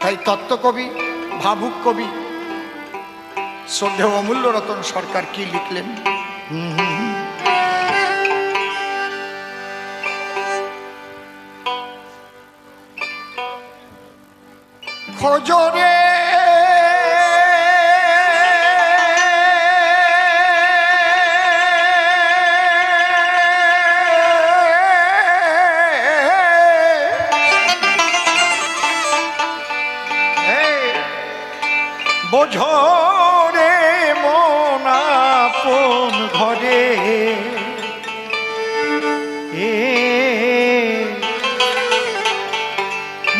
তাই তত্ত্বকবি ভাবুক কবি শ্রদ্ধেয় অমূল্য রতন সরকার কি লিখলেন? খোঁজরে বোঝরে মন আপন ঘরে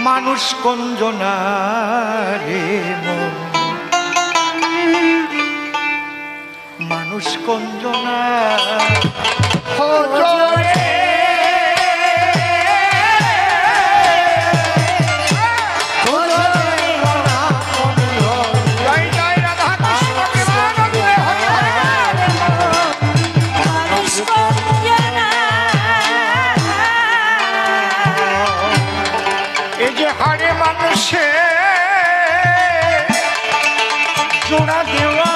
মানুষ কঞ্জনা রে মন, মানুষ কঞ্জনা জোড়া দেওয়া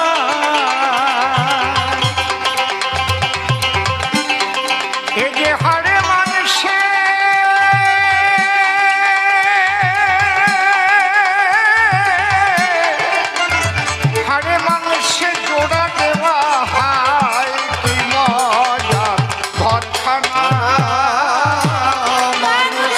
এ যে হারে মানুষে হারে মানুষে জোড়া দেওয়া হায় কি মজা ঘরখানা মানুষ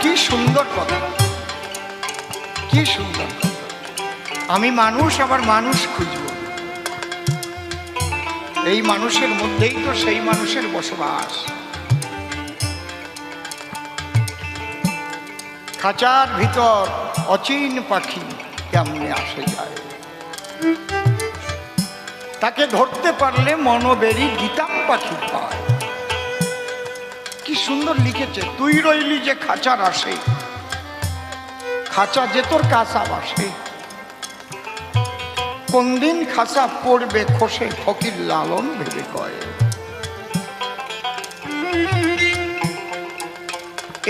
কি সুন্দর। আমি মানুষ আবার মানুষ খুঁজব, এই মানুষের মধ্যেই তো সেই মানুষের বসবাস। খাঁচার ভিতর অচিন পাখি কেমনে আসে যায়, তাকে ধরতে পারলে মনোবেরি গীতাম পাখি পায়। কি সুন্দর লিখেছে, তুই রইলি যে খাঁচার আসে, খাঁচা যে তোর কাঁচা বাসে, কোন দিন খাঁচা পড়বে খসে ফকির লালন ভেবে কয়।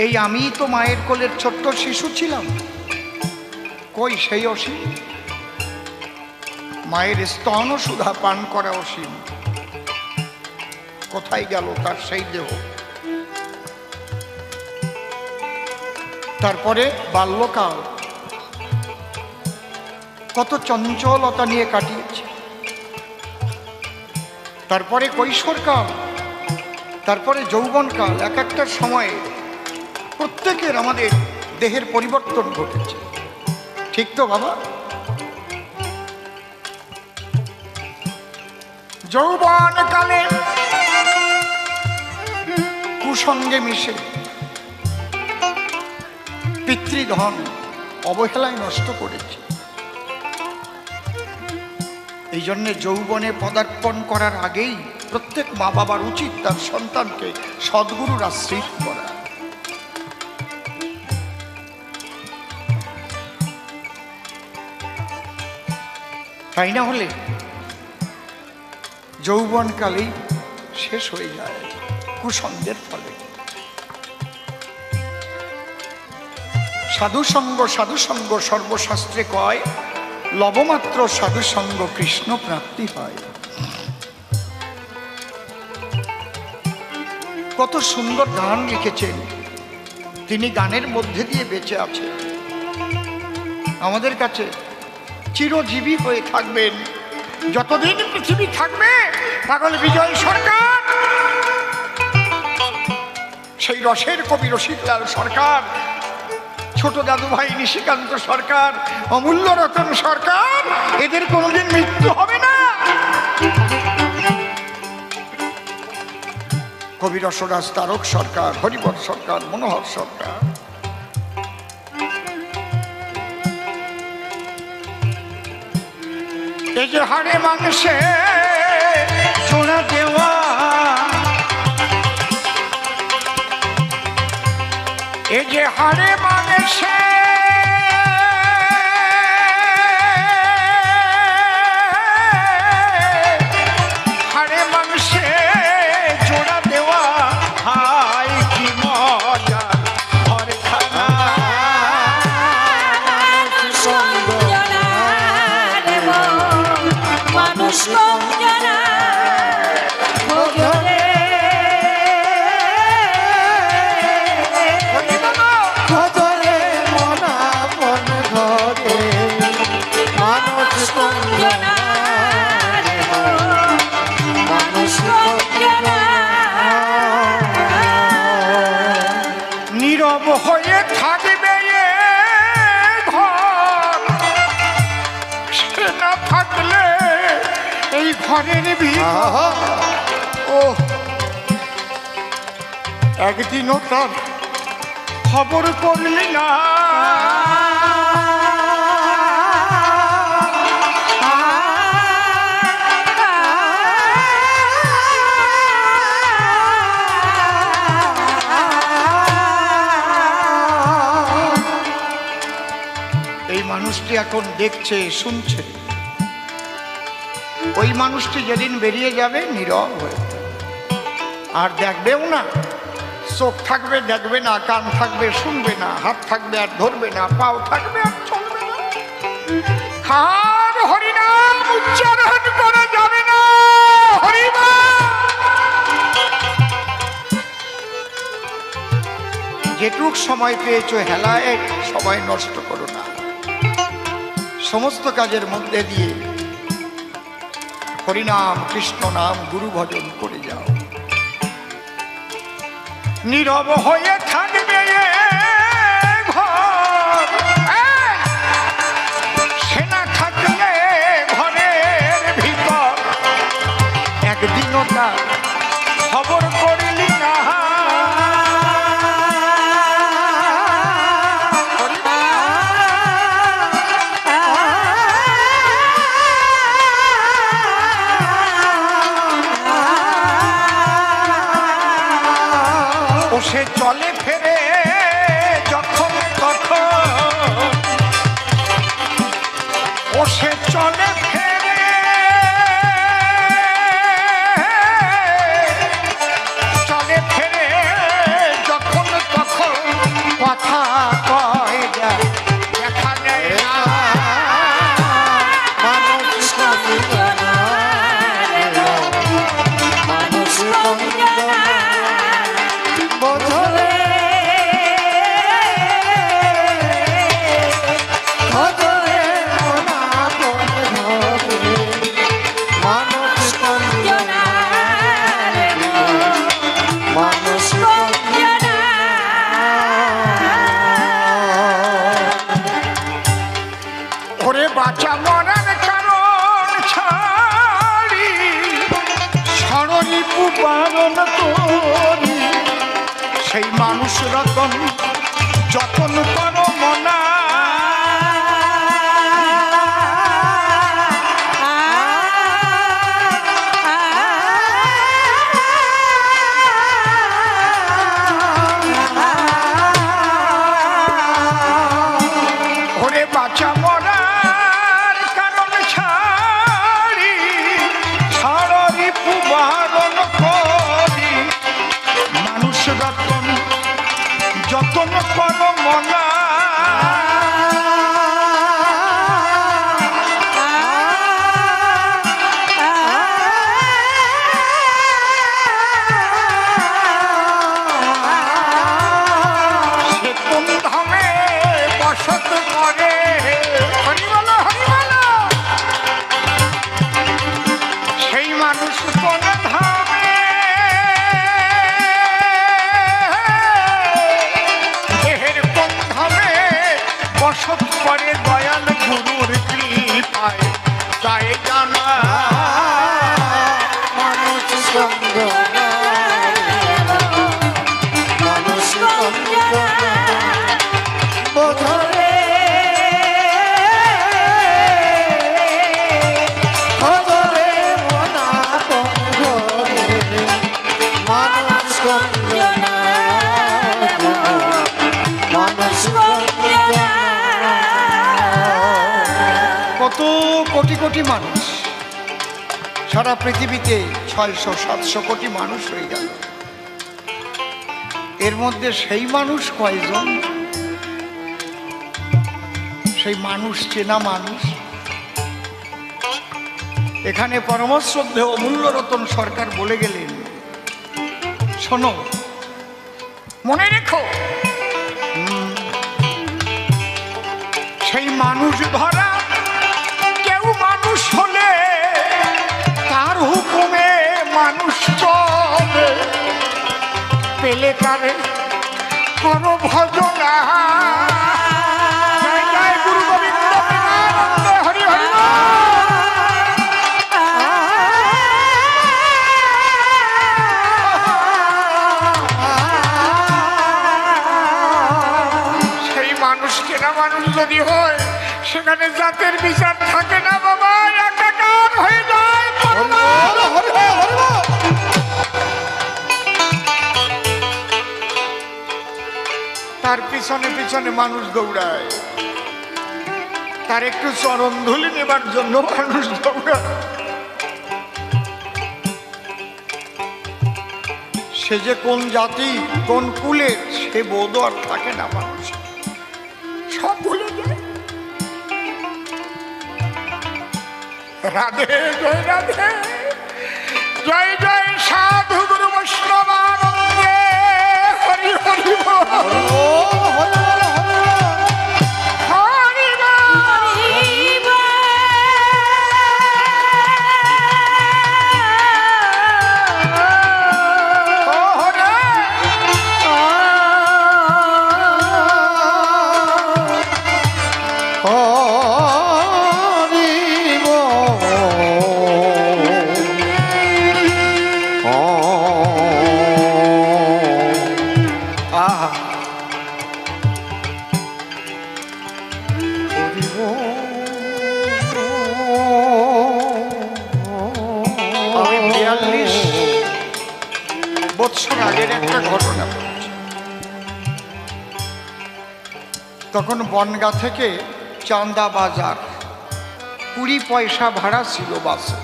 এই আমি তো মায়ের কোলের ছোট্ট শিশু ছিলাম, কই সেই অসীম, মায়ের স্তন সুধা পান করা অসীম, কোথায় গেল তার সেই দেহ? তারপরে বাল্যকাল কত চঞ্চলতা নিয়ে কাটিয়েছে, তারপরে কৈশোরকাল, তারপরে যৌবনকাল। এক একটা সময়ে প্রত্যেকের আমাদের দেহের পরিবর্তন ঘটেছে, ঠিক তো বাবা? যৌবনকালে কুসঙ্গে মিশে পিতৃধন অবহেলায় নষ্ট করেছে। এই জন্যে যৌবনে পদার্পণ করার আগেই প্রত্যেক মা বাবার উচিত তার সন্তানকে সদ্গুরুর আশ্রিত করা। তাই না হলে যৌবনকালেই শেষ হয়ে যায় কুসঙ্গের ফলে। সাধুসঙ্গ সাধুসঙ্গ সর্বশাস্ত্রে কয়, লবমাত্র সাধুসঙ্গ কৃষ্ণ প্রাপ্তি হয়। কত সুন্দর গান লিখেছেন তিনি, গানের মধ্যে দিয়ে বেঁচে আছেন, আমাদের কাছে চিরজীবী হয়ে থাকবেন যতদিন পৃথিবী থাকবে। পাগল বিজয় সরকার, সেই রসের কবি রসিকলাল সরকার, ছোট দাদু ভাই নিশিকান্ত সরকার, অমূল্য রতন সরকার, এদের কোনোদিন মৃত্যু হবে না। কবি রসরাজ তারক সরকার, হরিবর সরকার, মনোহর সরকার, এই যে হাড়ে মাংসে হাড়ে মাংসে হাড়ে মাংসে জোড়া দেওয়া হাই কি মজা ঘরখানা মানুষ কঞ্জনা ভোজনে ভজরে মনা মন ঘরে মানুষ কঞ্জনা মানুষ কঞ্জনা নীরব হয়ে থাকবে এ ঘর সে না থাকলে এই ঘরের ভিতর ও একদিনও তার খবর করলি না এই মানুষটি এখন দেখছে শুনছে ওই মানুষটি যেদিন বেরিয়ে যাবে নীরব হয়ে আর দেখবেও না চোখ থাকবে দেখবে না কান থাকবে শুনবে না হাত থাকবে আর ধরবে না পাও থাকবে আর চলবে না আর হরিনাম উচ্চারণ করা যাবে না হরিমা যেটুক সময় পেয়েছো হেলায় সময় নষ্ট করো না সমস্ত কাজের মধ্যে দিয়ে হরিনাম কৃষ্ণ নাম গুরু ভজন করে যাও নীরব হয়ে থাকবে এ ঘর সে না থাকলে ঘরের ভিতর একদিনও তার খবর করলি না সে চলে ফেরে যখন তখন ও সে চলে ফেরে চলে ফেরে যখন তখন কথা কয় যায় দেখা নেয় না মানুষ কঞ্জনা মানুষ কঞ্জনা ভজরে ভজরে মনা মন ঘরে মানুষ কঞ্জনা মানুষ কঞ্জনা ওরে বাঁচা মরার কারণ ছাড়ি সরণিপু পালন করি সেই মানুষ রতন যতন করো মনা ওরে বাঁচা মরার কারণ ছাড়ি সরণিপু পালন করি মানুষ রতন যতন করো মনা সে কোন ধামে বসত করে হরিবল হরিবল সেই মানুষ কোন ধামে দেহের কোন ধামে বসত করে দয়াল গুরুর কৃপায় তাই জানা মানুষ কঞ্জনা মানুষ কঞ্জনা ভজরে ভজরে মনা মন ঘরে মানুষ কঞ্জনা এত কোটি কোটি মানুষ, সারা পৃথিবীতে 600-700 কোটি মানুষ হয়ে গেল। এর মধ্যে সেই মানুষ কয়জন? সেই মানুষ চেনা মানুষ। এখানে পরমশ্রদ্ধেয় অমূল্যরতন সরকার বলে গেলেন, শোনো, মনে রেখো, সেই মানুষ ধরা কেউ মানুষ হলে তার হুকুমে মানুষ চলে, পেলে তারে করো ভজনা। জয় জয় গুরু গোবিন্দ প্রেমানন্দ, হরি হরি বল। সেই মানুষ কেনা মানুষ যদি হয়, সেখানে জাতের বিচার থাকে না বাবা, একাকার হয়ে যায়। তার পিছনে পিছনে মানুষ দৌড়ায়, তার একটু চরণ ধুলি নেবার জন্য মানুষ দৌড়ায়। সে যে কোন জাতি কোন কুলের সে বোধ আর থাকে না, মানুষ সব ভুলে যায়। রাধে জয় রাধে, জয় জয় সাধু গুরু বৈষ্ণবানন্দে, হরি হরি বল। হরি বল। আমি 42 বছর আগের একটা ঘটনা বলছি। তখন বনগাঁ থেকে চান্দা বাজার 20 পয়সা ভাড়া ছিল বাসে,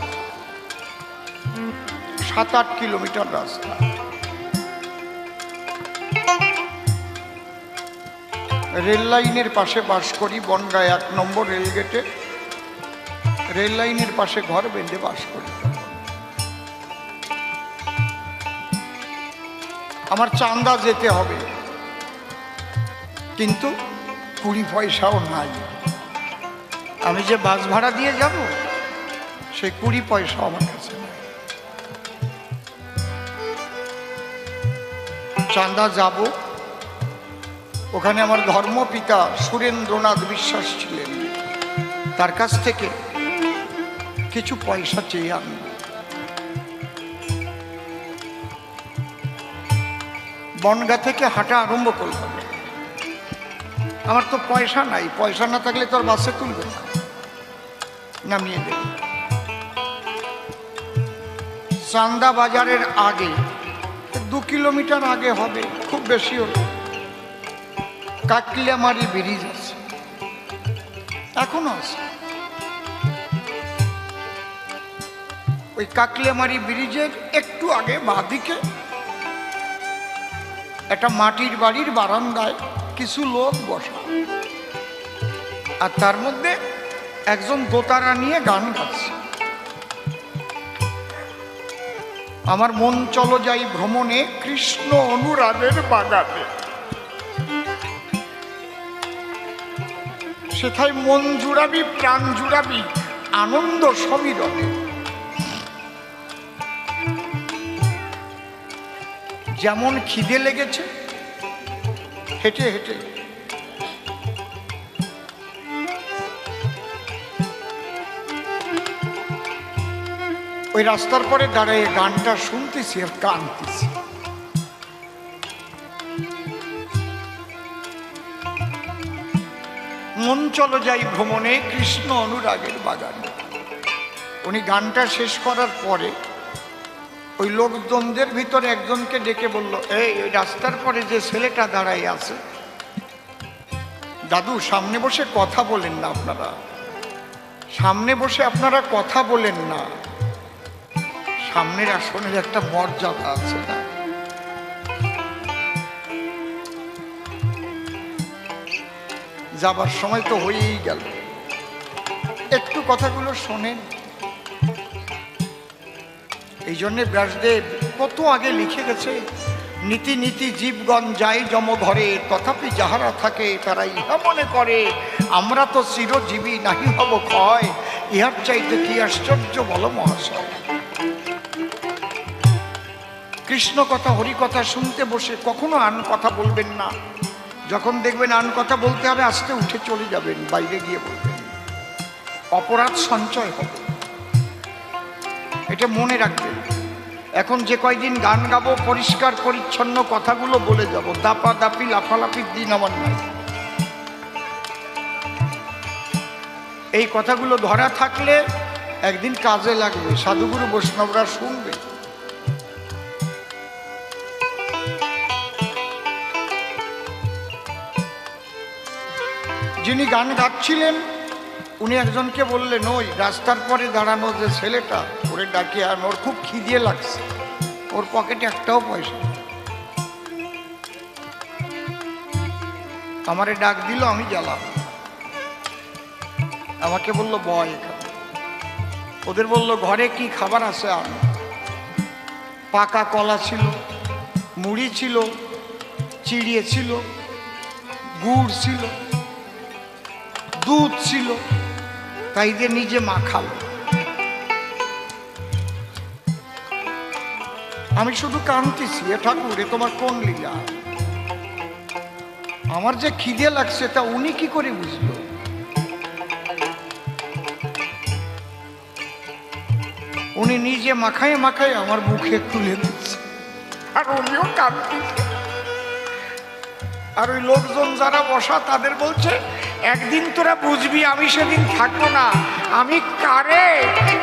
7-8 কিলোমিটার রাস্তা। রেল লাইনের পাশে বাস করি, বনগাঁ 1 নম্বর রেলগেটে রেল লাইনের পাশে ঘর বেঁধে বাস করি। আমার চান্দা যেতে হবে, কিন্তু 20 পয়সাও নাই। আমি যে বাস ভাড়া দিয়ে যাব, সেই 20 পয়সাও আমার কাছে নাই। চান্দা যাব, ওখানে আমার ধর্মপিতা সুরেন্দ্রনাথ বিশ্বাস ছিলেন, তার কাছ থেকে কিছু পয়সা চেয়ে আনব। বনগাঁ থেকে হাঁটা আরম্ভ করলাম। আমার তো পয়সা নাই, পয়সা না থাকলে তো আর বাসে তুলবে না, নামিয়ে দেবে। চান্দা বাজারের আগে 2 কিলোমিটার আগে হবে, খুব বেশি হলো, কাকলিয়ামারি ব্রিজ আছে, এখনো আছে। ওই কাকলিয়ামারি ব্রিজের একটু আগে বাঁদিকে একটা মাটির বাড়ির বারান্দায় কিছু লোক বসা, আর তার মধ্যে একজন দোতারা নিয়ে গান গাচ্ছে। আমার মন চলো যাই ভ্রমণে কৃষ্ণ অনুরাগের বাগানে, সেথায় মন জুড়াবি প্রাণ জুড়াবি আনন্দ সমীরণে। যেমন খিদে লেগেছে, হেঁটে হেঁটে ওই রাস্তার পরে দাঁড়িয়ে গানটা শুনতেছি আর কাঁদতেছি। মন চলো যাই ভ্রমণে কৃষ্ণ অনুরাগের বাগানে। উনি গানটা শেষ করার পরে ওই লোকজনদের ভিতরে একজনকে ডেকে বলল, এই ওই রাস্তার পরে যে ছেলেটা দাঁড়াই আছে, দাদু সামনে বসে কথা বলেন না আপনারা, সামনে বসে আপনারা কথা বলেন না, সামনের আসনের একটা মর্যাদা আছে না? যাবার সময় তো হয়েই গেল, একটু কথাগুলো শোনেন। এই জন্যে ব্যাসদেব কত আগে লিখে গেছে, নীতি নীতি জীবগণ যায় যম ঘরে, তথাপি যাহারা থাকে তারা ইহা মনে করে, আমরা তো চিরজীবী নাহি হব ক্ষয়, ইহার চাইতে কি আশ্চর্য বলো মহাশয়। কৃষ্ণ কথা হরি কথা শুনতে বসে কখনো আন কথা বলবেন না। যখন দেখবেন আন কথা বলতে হবে, আস্তে উঠে চলে যাবেন, বাইরে গিয়ে বলবেন, অপরাধ সঞ্চয় হবে, এটা মনে রাখবেন। এখন যে কয়দিন গান গাবো, পরিষ্কার পরিচ্ছন্ন কথাগুলো বলে যাব, দাপা দাপি লাফালাফির দিন আমার নাই। এই কথাগুলো ধরা থাকলে একদিন কাজে লাগবে, সাধুগুরু বৈষ্ণবরা শুনবে। যিনি গান গাচ্ছিলেন উনি একজনকে বললেন, ওই রাস্তার পরে দাঁড়ানো যে ছেলেটা, ওরে ডাকিয়ে আন, ওর খুব খিদে লাগছে, ওর পকেটে একটাও পয়সা নেই। আমারে ডাক দিল, আমি গেলাম, আমাকে বলল বয় এখানে। ওদের বলল ঘরে কি খাবার আছে? আন। পাকা কলা ছিল, মুড়ি ছিল, চিড়িয়ে ছিল, গুড় ছিল, দুধ ছিল, তাই দিয়ে নিজে মাখালো। আমি শুধু কাঁদতেছি, এ ঠাকুর, এ তোমার কোন লীলা? আমার যে খিদে লাগছে তা উনি কি করে বুঝলো? উনি নিজে মাখায় মাখায় আমার মুখে তুলে দিচ্ছে, আর উনিও কাঁদতেছে। আর ওই লোকজন যারা বসা তাদের বলছে, একদিন তোরা বুঝবি, আমি সেদিন থাকবো না, আমি কারে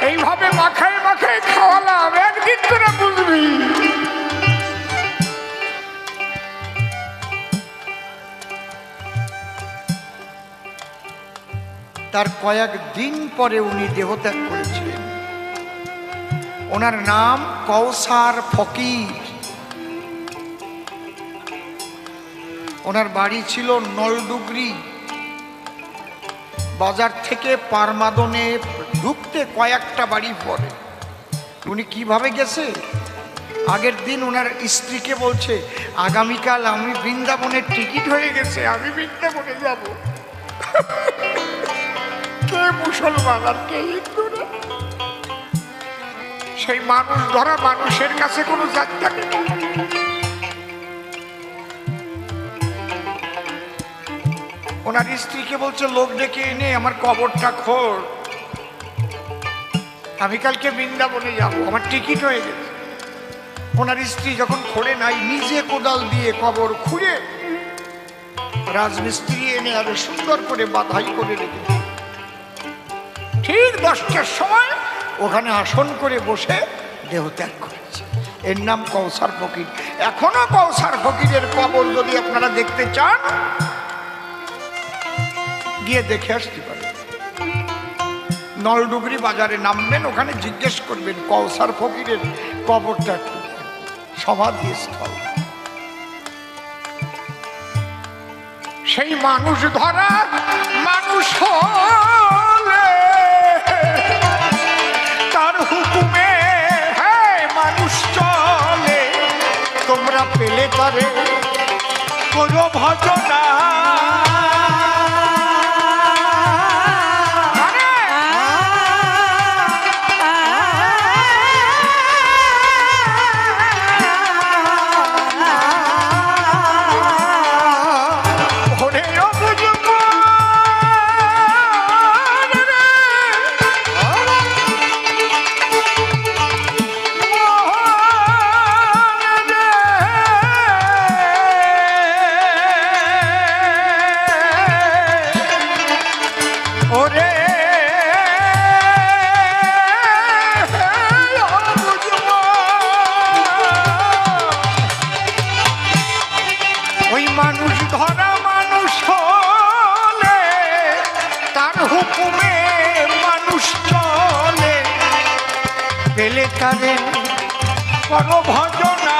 এইভাবে মাখায় মাখায় খাওয়ালাম, একদিন তোরা বুঝবি। তার কয়েকদিন পরে উনি দেহত্যাগ করেছিলেন। ওনার নাম কৌসার ফকির। ওনার বাড়ি ছিল নলডুগরি। বাজার থেকে পারমাদনে ঢুকতে কয়েকটা বাড়ি পড়ে। উনি কিভাবে গেছে? আগের দিন ওনার স্ত্রীকে বলছে, আগামীকাল আমি বৃন্দাবনের টিকিট হয়ে গেছে, আমি বৃন্দাবনে যাব। কে মুসলমান আর কে হিন্দু? সেই মানুষ ধরা মানুষের কাছে কোনো জাত থাকে না। ওনার স্ত্রীকে বলছে, লোক ডেকে এনে আমার কবরটা খোল, আমি কালকে বৃন্দাবনে যাব, আমার টিকিট হয়ে গেছে। ওনার স্ত্রী যখন খোলে নাই, নিজে কোদাল দিয়ে কবর খুঁড়ে রাজমিস্ত্রি এনে আরো সুন্দর করে বাধাই করে রেখেছে। ঠিক 10টার সময় ওখানে আসন করে বসে দেহত্যাগ করেছে। এর নাম কৌসার ফকির। এখনো কৌসার ফকিরের কবর যদি আপনারা দেখতে চান, গিয়ে দেখে আসতে পারেন। নলডুগরি বাজারে নামবেন, ওখানে জিজ্ঞেস করবেন কৌসার ফকিরের কবরটা একটু, সমাধিস্থল। সেই মানুষ ধরা মানুষ হলে তার হুকুমে হ্যাঁ মানুষ চলে। তোমরা পেলে তারে করো ভজনা। পেলে তারে কর ভজনা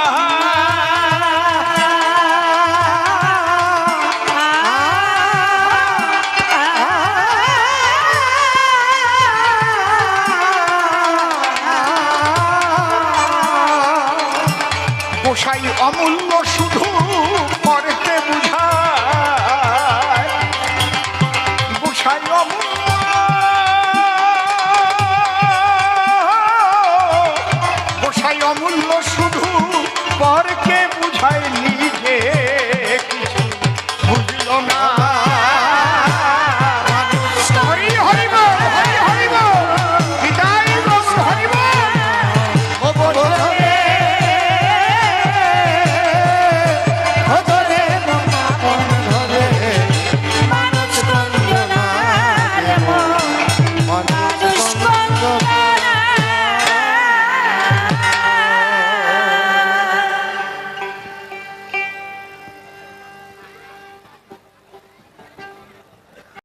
গোসাই অমূল্য শুধু পড়তে বুঝায় গোসাই অমূল্য গোসাই অমূল্য শুধু পরকে বুঝায় নিজে কিছু বুঝল না হরি হরি বল হরি হরি বল বিদায় বল হরি বল ও বল